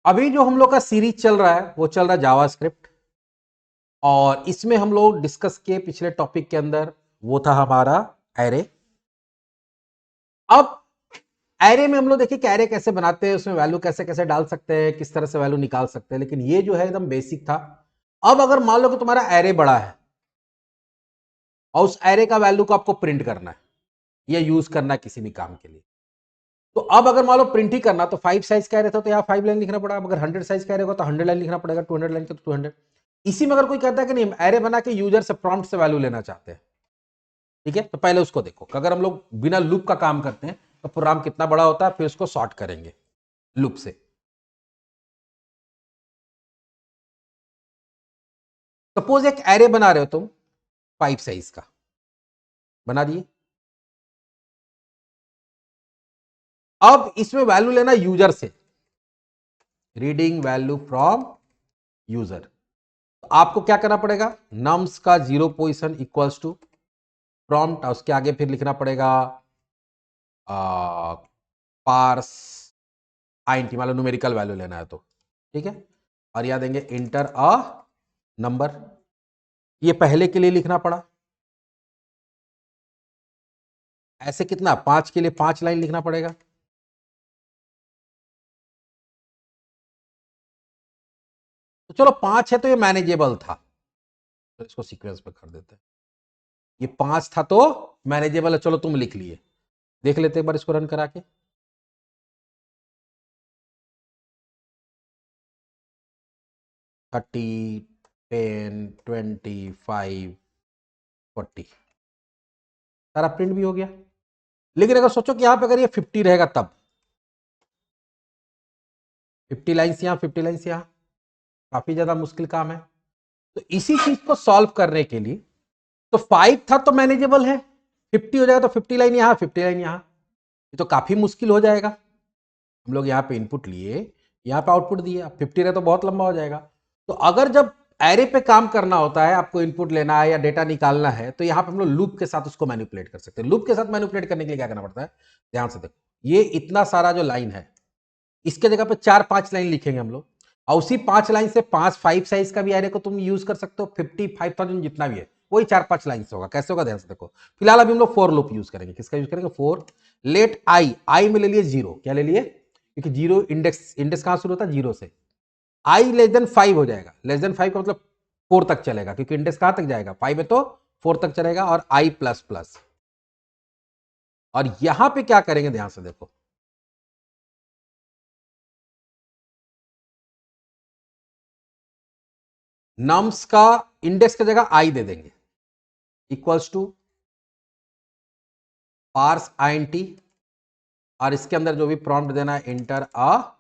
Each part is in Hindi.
अभी जो हम लोग का सीरीज चल रहा है वो चल रहा है जावास्क्रिप्ट, और इसमें हम लोग डिस्कस किए पिछले टॉपिक के अंदर, वो था हमारा एरे। अब एरे में हम लोग देखिए कि एरे कैसे बनाते हैं, उसमें वैल्यू कैसे कैसे डाल सकते हैं, किस तरह से वैल्यू निकाल सकते हैं, लेकिन ये जो है एकदम बेसिक था। अब अगर मान लो कि तुम्हारा एरे बड़ा है और उस एरे का वैल्यू को आपको प्रिंट करना है या यूज करना है किसी भी काम के लिए, तो अब अगर मान लो प्रिंट ही करना तो 5 साइज का एरे था तो यहाँ 5 लाइन लिखना पड़ा। अगर 100 साइज का एरे होगा तो 100 लाइन लिखना पड़ेगा, 200 लाइन का तो 200। इसी में अगर कोई कहता है कि नहीं एरे बना के यूजर से प्रॉम्प्ट से वैल्यू लेना चाहते हैं, ठीक है, तो पहले उसको देखो कि अगर हम लोग बिना लूप का काम करते हैं तो प्रोग्राम कितना बड़ा होता है, फिर उसको सॉर्ट करेंगे लूप से। सपोज एक एरे बना रहे हो तुम 5 साइज का, बना दिए। अब इसमें वैल्यू लेना यूजर से, रीडिंग वैल्यू फ्रॉम यूजर। तो आपको क्या करना पड़ेगा, नम्स का 0 पोजिशन इक्वल्स टू प्रॉम्प्ट, उसके आगे फिर लिखना पड़ेगा पार्स आईएनटी, मान लो न्यूमेरिकल वैल्यू लेना है तो, ठीक है, और यहां देंगे इंटर अ नंबर। ये पहले के लिए लिखना पड़ा, ऐसे कितना 5 के लिए 5 लाइन लिखना पड़ेगा। तो चलो 5 है तो ये मैनेजेबल था, तो इसको सीक्वेंस पे कर देते हैं। ये 5 था तो मैनेजेबल है, चलो तुम लिख लिए। देख लेते एक बार इसको रन करा के। 30, 10, 25, 40 सारा प्रिंट भी हो गया। लेकिन अगर सोचो कि यहां पे अगर ये 50 रहेगा तब 50 लाइन्स यहां 50 लाइन्स यहां, काफी ज्यादा मुश्किल काम है। तो इसी चीज को सॉल्व करने के लिए, तो 5 था तो मैनेजेबल है, 50 हो जाएगा तो 50 लाइन यहां 50 लाइन यहां, ये तो काफी मुश्किल हो जाएगा। हम लोग यहाँ पे इनपुट लिए, यहाँ पे आउटपुट दिए, अब 50 रहे तो बहुत लंबा हो जाएगा। तो अगर जब एरे पे काम करना होता है, आपको इनपुट लेना है या डेटा निकालना है, तो यहाँ पे हम लोग लूप के साथ उसको मैनिपुलेट कर सकते हैं। लूप के साथ मैनिपुलेट करने के लिए क्या करना पड़ता है, ध्यान से देखो, ये इतना सारा जो लाइन है इसके जगह पे 4-5 लाइन लिखेंगे हम लोग, और उसी 5 लाइन से 5 साइज का भी एरे को तुम यूज कर सकते हो, 55,000 जितना भी है वही 4-5 लाइन से होगा। कैसे होगा ध्यान से देखो। फिलहाल अभी हम लोग फॉर लूप यूज करेंगे। किसका यूज करेंगे, फोर लेट आई, आई में ले लिए 0, क्या ले लिए, क्योंकि 0 इंडेक्स, इंडेक्स कहां शुरू होता है 0 से। आई लेस देन 5 हो जाएगा, लेस देन 5 का मतलब 4 तक चलेगा, क्योंकि इंडेक्स कहां तक जाएगा 5 है तो 4 तक चलेगा, और आई प्लस प्लस। और यहां पे क्या करेंगे ध्यान से देखो, नम्स का इंडेक्स की जगह आई दे देंगे, इक्वल्स टू पार्स आईएनटी, और इसके अंदर जो भी प्रॉम्प्ट देना है इंटर अ।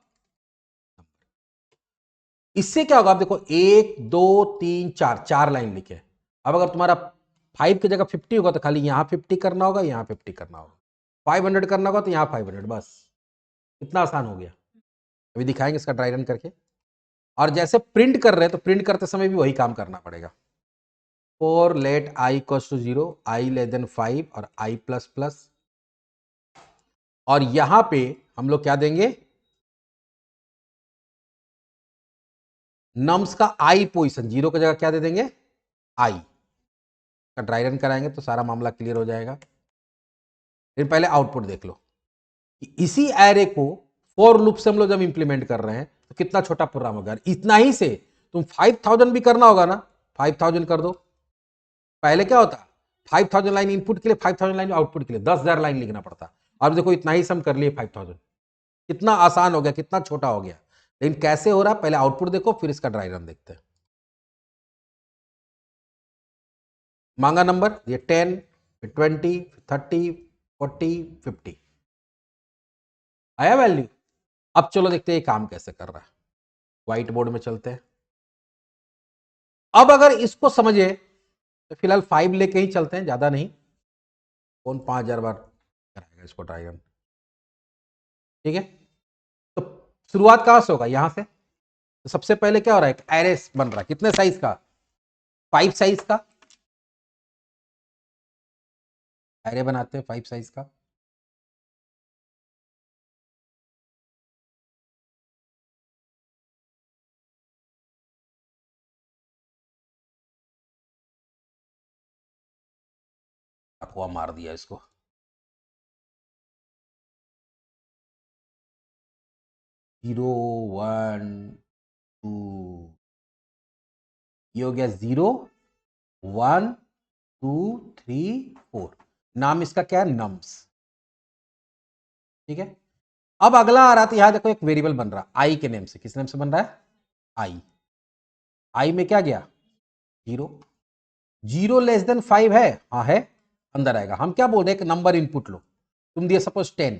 इससे क्या होगा आप देखो, 1 2 3 4, 4 लाइन लिखे। अब अगर तुम्हारा 5 की जगह 50 होगा तो खाली यहां 50 करना होगा, यहां 50 करना होगा, 500 करना होगा तो यहां 500, बस इतना आसान हो गया। अभी दिखाएंगे इसका ड्राई रन करके। और जैसे प्रिंट कर रहे हैं तो प्रिंट करते समय भी वही काम करना पड़ेगा। For let i equals to 0, i less than 5 और आई प्लस प्लस। और यहां पे हम लोग क्या देंगे, नम्स का आई पोजिशन 0 की जगह क्या दे देंगे, आई। का ड्राई रन कराएंगे तो सारा मामला क्लियर हो जाएगा। फिर पहले आउटपुट देख लो कि इसी एरे को फॉर लूप से हम लोग जब इंप्लीमेंट कर रहे हैं तो कितना छोटा प्रोग्राम होगा। इतना ही से तुम 5000 भी करना होगा ना, 5000 कर दो। पहले क्या होता, 5000 लाइन इनपुट के लिए 5000 लाइन आउटपुट के लिए 10,000 लाइन लिखना पड़ता। अब देखो इतना ही सम कर लिए 5000, कितना आसान हो गया, कितना छोटा हो गया। लेकिन कैसे हो रहा, पहले आउटपुट देखो फिर इसका ड्राई रन देखते हैं। मांगा नंबर ये 10, 20, 30, 40, 50 आया वैल्यू। अब चलो देखते हैं ये काम कैसे कर रहा है। व्हाइट बोर्ड में चलते हैं। अब अगर इसको समझे तो फिलहाल 5 लेके ही चलते हैं, ज्यादा नहीं। कौन 5000 बार कराएगा इसको ट्राई रन, ठीक है। तो शुरुआत कहां से होगा, यहां से। तो सबसे पहले क्या हो रहा है, एक एरे बन रहा है, कितने साइज का, 5 साइज का एरे बनाते हैं, 5 साइज का। अकवा मार दिया इसको। जीरो, वन, टू, ये हो गया 0, 1, 2, 3, 4। नाम इसका क्या है? नम्स। ठीक है, अब अगला आ रहा था, यहां देखो एक वेरिएबल बन रहा आई के नेम से। किस नेम से बन रहा है? आई। आई में क्या गया? 0। 0 <5 है? हाँ है, अंदर आएगा। हम क्या बोल रहे हैं, एक नंबर इनपुट लो। तुम दिए सपोज 10,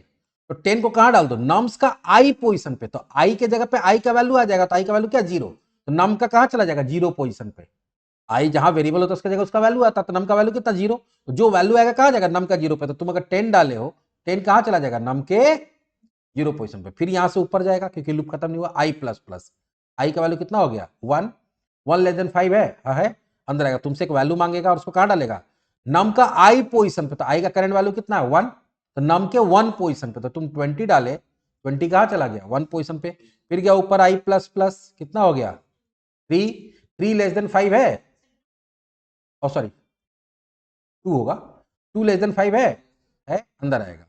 तो 10 को कहां डाल दो? नम्स का आई पोजीशन पे। तो आई के जगह पे आई का वैल्यू आ जाएगा, तो आई का वैल्यू क्या? 0। तो नम का कहां चला जाएगा? 0 पोजीशन पे। आई जहां वेरिएबल होता है उसका जगह उसका वैल्यू आता, तो नम का वैल्यू कितना? 0। तो जो वैल्यू आएगा कहां जाएगा? नम का 0 पे। तो तुम अगर 10 डाले हो, 10 कहां चला जाएगा? नम के 0 पोजीशन पे। फिर यहां से ऊपर जाएगा क्योंकि लूप खत्म नहीं हुआ। आई प्लस प्लस, आई का वैल्यू कितना हो गया? 1। 1 <5 है? हाँ है, अंदर आएगा। तुमसे एक वैल्यू मांगेगा और उसको कहां डालेगा? नम का आई पोजीशन पे। तो आई का करंट वैल्यू कितना है? 1। तो नम के 1 पोजीशन पे। तो तुम 20 डाले, 20 कहां चला गया? 1 पोजीशन पे। फिर गया ऊपर आई प्लस प्लस, कितना हो गया? 3। 3 <5 है? और सॉरी 2 होगा। 2 <5 है, अंदर आएगा।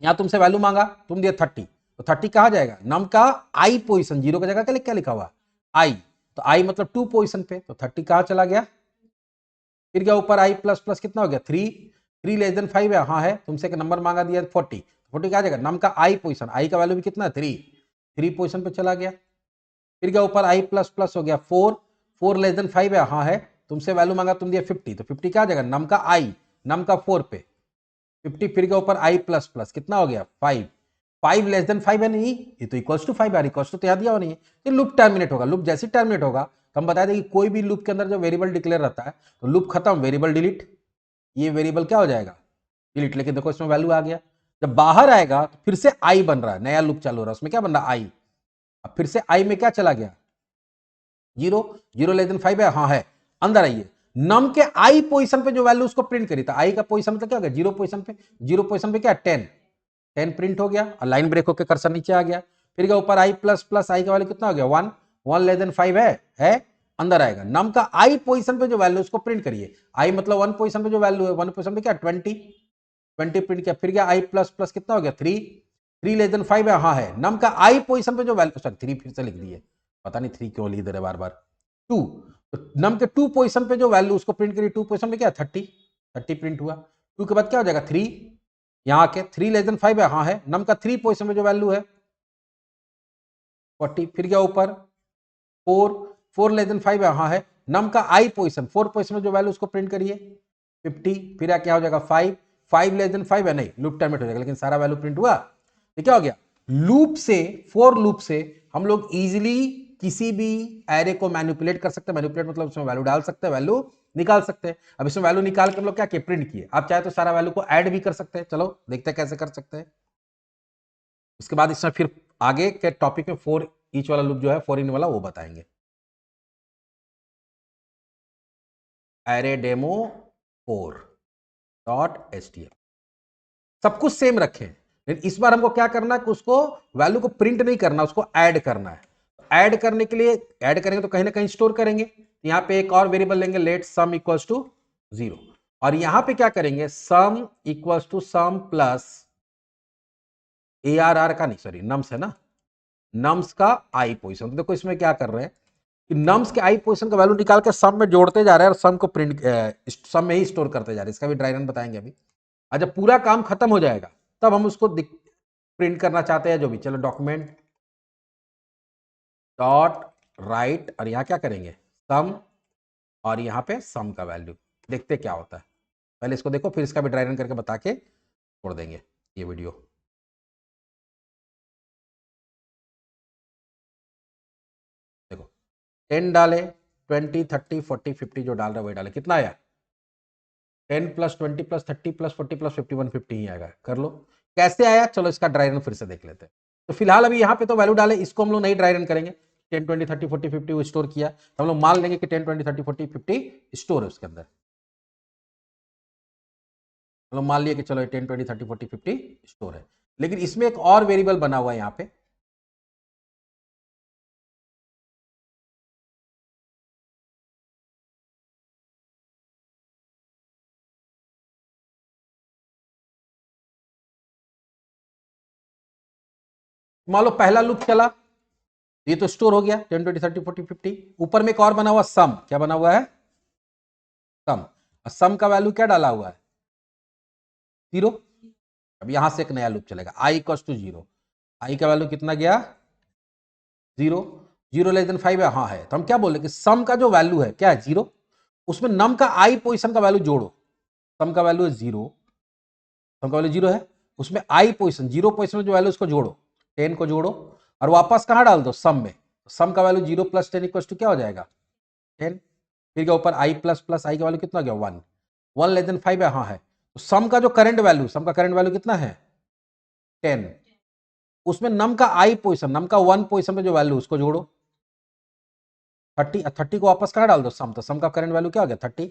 यहां तुमसे वैल्यू मांगा, तुम दिया 30। तो 30 कहा जाएगा? नम का आई पोजीशन, 0 की जगह क्या लिखा हुआ? आई। तो आई मतलब 2 पोजीशन पे। तो 30 कहां चला गया? फिर गया ऊपर आई प्लस प्लस, कितना हो गया? 3। 3 <5 है? हाँ है। तुमसे एक नंबर मांगा दिया 40। 40 कहा जाएगा? नम का आई पोजीशन, आई का वैल्यू भी कितना है? 3 पोजीशन पे चला गया। फिर गया ऊपर आई प्लस प्लस, हो गया 4। 4 <5 है? हाँ है। तुमसे वैल्यू मांगा, तुम दिया 50। तो 50 क्या आ जाएगा? नम का आई, नम का 4 पे 50। फिर के ऊपर आई प्लस प्लस, कितना हो गया? 5। 5 <5 है? नहीं, ये तो इक्वल्स टू 5 आ रही। इक्वल्स टू तो याद दिया हुआ नहीं है। ये लूप टर्मिनेट होगा। लूप जैसे टर्मिनेट होगा तो हम बता दें कि कोई भी लूप के अंदर जो वेरिएबल डिक्लेयर रहता है, तो लूप खत्म, वेरिएबल डिलीट। ये वेरिएबल क्या हो जाएगा? डिलीट। लेकिन देखो इसमें वैल्यू आ गया। जब बाहर आएगा तो फिर से आई बन रहा है, नया लूप चालू हो रहा है। उसमें क्या बन रहा है? आई। अब फिर से आई में क्या चला गया? 0। 0 <5 है? हाँ है, अंदर आइए। नम के आई पोजीशन पे जो वैल्यू उसको प्रिंट करी, था आई का पोजीशन मतलब क्या हो गया? 0 पोजीशन पे। 0 पोजीशन पे क्या? 10। 10 प्रिंट हो गया और लाइन ब्रेक होकर कर्सर नीचे आ गया। फिर गया ऊपर आई प्लस प्लस, आई का वैल्यू कितना हो गया? 1। 1 <5 है, अंदर आएगा। नम का आई पोजीशन पे जो वैल्यू उसको प्रिंट करिए। आई मतलब 1 पोजीशन पे जो वैल्यू है, 1 पोजीशन पे क्या? 20। 20 प्रिंट किया। फिर गया आई प्लस प्लस, कितना हो गया? 3। 3 <5 है? हाँ है। नम का आई पोजीशन पे जो वैल्यू, सॉरी 3 फिर से लिख दिए, पता नहीं 3 क्यों लिख दे रहे बार बार। 2। तो नम के 2 पोजीशन पे जो वैल्यू उसको प्रिंट करिए। 2 पोजीशन पे क्या? 30। 30 प्रिंट हुआ। 2 के बाद क्या हो जाएगा? 3। यहां के 3 <5 है? हाँ है। नम का 3 पोजीशन में जो वैल्यू है 40। फिर गया ऊपर 4। 4 <5 है? हाँ है। नम का आई पोजीशन, 4 पोजीशन में जो वैल्यू उसको प्रिंट करिए 50। फिर क्या हो जाएगा? 5। 5 <5 है? नहीं, लूप टर्मिनेट हो जाएगा। लेकिन सारा वैल्यू प्रिंट हुआ। ये क्या हो गया? लूप से, फोर लूप से हम लोग इजिली किसी भी एरे को मैनिपुलेट कर सकते हैं। मैनिपुलेट मतलब उसमें वैल्यू डाल सकते हैं, वैल्यू निकाल सकते हैं। अब इसमें वैल्यू निकाल कर लोग क्या किए? प्रिंट किए। आप चाहे तो सारा वैल्यू को ऐड भी कर सकते हैं। चलो देखते हैं कैसे कर सकते हैं। उसके बाद इसमें फिर आगे के टॉपिक में फोर ईच वाला लूप जो है, फोर इन वाला, वो बताएंगे। एरे डेमो 4.html सब कुछ सेम रखें, लेकिन इस बार हमको क्या करना है कि उसको वैल्यू को प्रिंट नहीं करना, उसको ऐड करना है। ऐड करने के लिए, ऐड करेंगे तो कहीं ना कहीं स्टोर करेंगे। यहां पे एक और वेरिएबल लेंगे, लेट सम इक्वल्स टू 0। और यहां पे क्या करेंगे? Sum equals to sum plus ARR का, नहीं सॉरी नम्स है ना, नम्स का आई पोजीशन। तो देखो इसमें क्या कर रहे हैं कि नम्स के आई पोजीशन का वैल्यू निकाल के सम में जोड़ते जा रहे हैं और सम को प्रिंट, सम में ही स्टोर करते जा रहे हैं। इसका भी ड्राई रन बताएंगे अभी। और जब पूरा काम खत्म हो जाएगा तब हम उसको प्रिंट करना चाहते हैं जो भी। चलो डॉक्यूमेंट डॉट राइट, और यहां क्या करेंगे? सम, और यहां पे सम का वैल्यू। देखते क्या होता है, पहले इसको देखो, फिर इसका भी ड्राई रन करके बता के छोड़ देंगे ये वीडियो। देखो 10 डाले, 20 30 40 50 जो डाल रहे वही डाले। कितना आया? 10 प्लस 20 प्लस 30 प्लस 40 प्लस 50 150 ही आएगा। कर लो कैसे आया। चलो इसका ड्राई रन फिर से देख लेते हैं। तो फिलहाल अभी यहाँ पे तो वैल्यू डाले, इसको हम लोग नहीं ड्राई रन करेंगे। 10 20 30 40 50 वो स्टोर किया, तो हम लोग मान लेंगे कि 10 20 30 40 50 स्टोर है उसके अंदर। हम लोग मान लिया कि चलो 10 20 30 40 50 स्टोर है। लेकिन इसमें एक और वेरिएबल बना हुआ है यहाँ पे, मान लो पहला लूप चला, ये तो स्टोर हो गया 10 20 30 40 50। ऊपर में एक और बना हुआ सम, क्या बना हुआ है? सम। सम का वैल्यू क्या डाला हुआ है? 0। अब यहां से एक नया लूप चलेगा, i इक्वल्स टू 0। आई का वैल्यू कितना गया? 0। 0 लेस देन 5 है, हाँ है। तो हम क्या बोले कि सम का जो वैल्यू है क्या है? 0। उसमें नम का i पोजीशन का वैल्यू जोड़ो। सम का वैल्यू है 0, सम का वैल्यू 0 है, उसमें i पोजीशन 0 पोजीशन में जो वैल्यू उसको जोड़ो, 10 को जोड़ो और वापस कहां डाल दो? सम में। सम का वैल्यू 0 प्लस 10 इक्वल्स टू क्या हो जाएगा? 10। फिर क्या ऊपर i प्लस प्लस i का वैल्यू कितना गया? 1। 1 लेस देन 5 है, हाँ है। तो सम का जो करंट वैल्यू, सम का करंट वैल्यू कितना है? 10। उसमें नम का i पोजीशन, नम का 1 पोजीशन में जो वैल्यू उसको जोड़ो 30। 30 को वापस कहां डाल दो? सम। तो सम का करंट वैल्यू क्या हो गया? 30।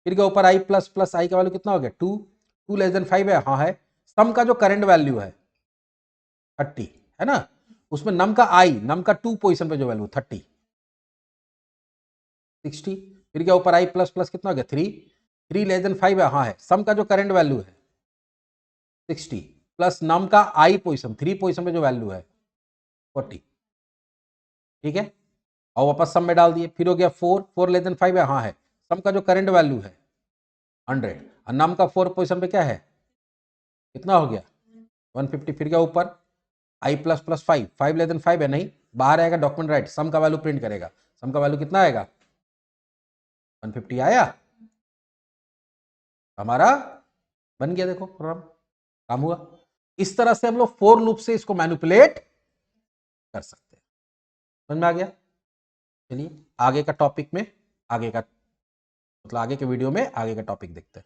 फिर के ऊपर i प्लस प्लस i का वैल्यू कितना हो गया? 2। 2 लेस देन 5 है, हाँ है। सम का जो करंट वैल्यू है 30 है ना, उसमें नम का i, नम का 2 पोजीशन पे जो वैल्यू 30 60। फिर क्या ऊपर i प्लस प्लस कितना हो गया? 3। 3 लेस देन 5 है, हाँ है। सम का जो करंट वैल्यू है 60 प्लस नम का i पोजीशन 3 पोजीशन पे जो वैल्यू है 40। ठीक है, और वापस सम में डाल दिए। फिर हो गया 4। 4 लेस देन 5 है, हाँ है। सम का जो करंट वैल्यू है 100 और नम का 4 पोजीशन पे क्या है? कितना हो गया? 150। फिर क्या ऊपर i plus plus 5, 5 less than 5 है, नहीं बाहर आएगा, डॉक्यूमेंट राइट, सम का वैल्यू प्रिंट करेगा। सम का वैल्यू कितना आएगा? 150 आया, हमारा बन गया। देखो प्रोग्राम काम हुआ। इस तरह से हम लोग फोर लूप से इसको मैनिपुलेट कर सकते हैं। समझ में आ गया? चलिए आगे का टॉपिक में, आगे का मतलब आगे के वीडियो में आगे का टॉपिक देखते हैं।